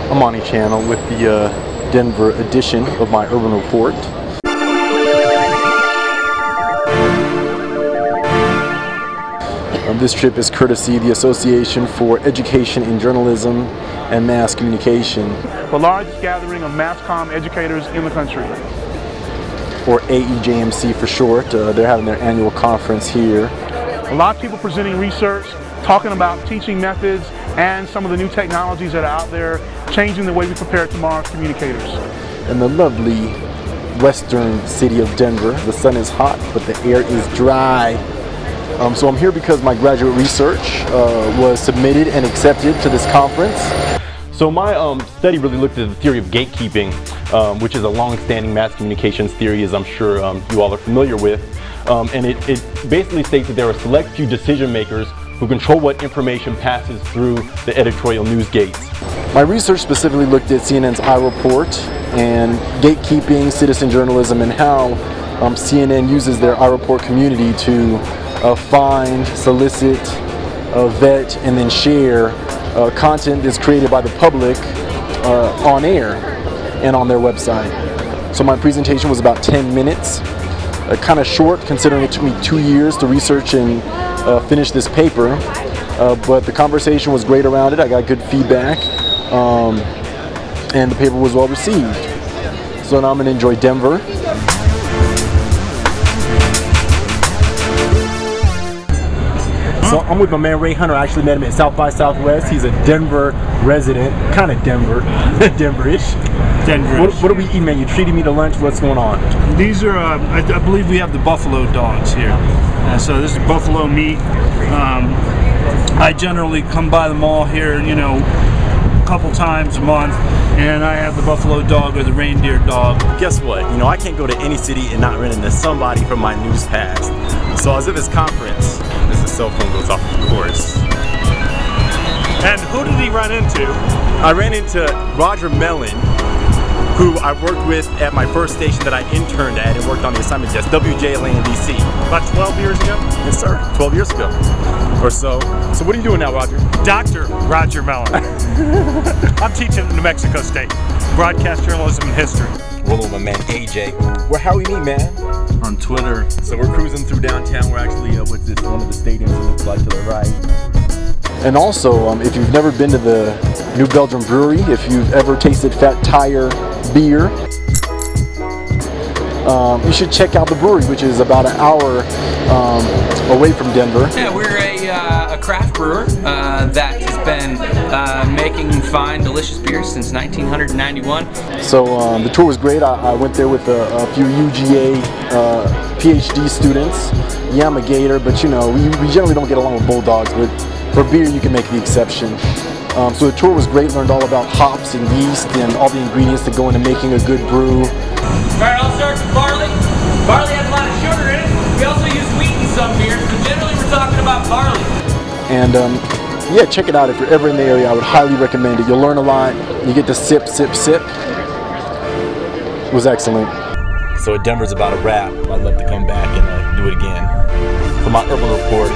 Amani Channel with the Denver edition of my Urban Report. This trip is courtesy of the Association for Education in Journalism and Mass Communication. The largest gathering of mass comm educators in the country. Or AEJMC for short. They're having their annual conference here. A lot of people presenting research, talking about teaching methods and some of the new technologies that are out there, changing the way we prepare tomorrow's communicators. In the lovely western city of Denver, the sun is hot, but the air is dry. So I'm here because my graduate research was submitted and accepted to this conference. So my study really looked at the theory of gatekeeping, which is a long-standing mass communications theory, as I'm sure you all are familiar with. And it basically states that there are a select few decision makers who control what information passes through the editorial news gates. My research specifically looked at CNN's iReport and gatekeeping, citizen journalism, and how CNN uses their iReport community to find, solicit, vet, and then share content that's created by the public on air and on their website. So my presentation was about 10 minutes, kind of short considering it took me 2 years to research and finish this paper, but the conversation was great around it. I got good feedback, and the paper was well received. So now I'm going to enjoy Denver. So I'm with my man Ray Hunter. I actually met him at South by Southwest. He's a Denver resident, kind of Denver, Denver-ish. Denver-ish. What are we eating, man? You treated me to lunch. What's going on? These are, I believe we have the buffalo dogs here. So this is buffalo meat. I generally come by the mall here, you know, a couple times a month, and I have the buffalo dog or the reindeer dog. Guess what? You know, I can't go to any city and not run into somebody from my news past. So I was at this conference. The cell phone goes off, of course. And who did he run into? I ran into Roger Mellon, who I worked with at my first station that I interned at and worked on the assignment desk, WJLA in DC. About 12 years ago? Yes, sir. 12 years ago or so. So what are you doing now, Roger? Dr. Roger Mellon. I'm teaching at New Mexico State, broadcast journalism and history. Rolling with my man AJ. How we meet, man? On Twitter. So we're cruising through downtown. We're actually with this one of the stadiums it looks like to the right. And also, if you've never been to the New Belgium Brewery, if you've ever tasted Fat Tire beer, you should check out the brewery, which is about an hour away from Denver. Yeah, we're a craft brewer that has been making fine, delicious beers since 1991. So the tour was great. I went there with a few UGA PhD students. Yeah, I'm a Gator, but you know, we generally don't get along with Bulldogs, but for beer you can make the exception. So the tour was great, learned all about hops and yeast and all the ingredients that go into making a good brew. Alright, I'll start with barley. Barley has a lot of sugar in it. We also use wheat in some beers, but generally we're talking about barley. And yeah, check it out if you're ever in the area. I would highly recommend it. You'll learn a lot. You get to sip, sip, sip. It was excellent. So Denver's about a wrap. I'd love to come back and do it again. For my Urban Report.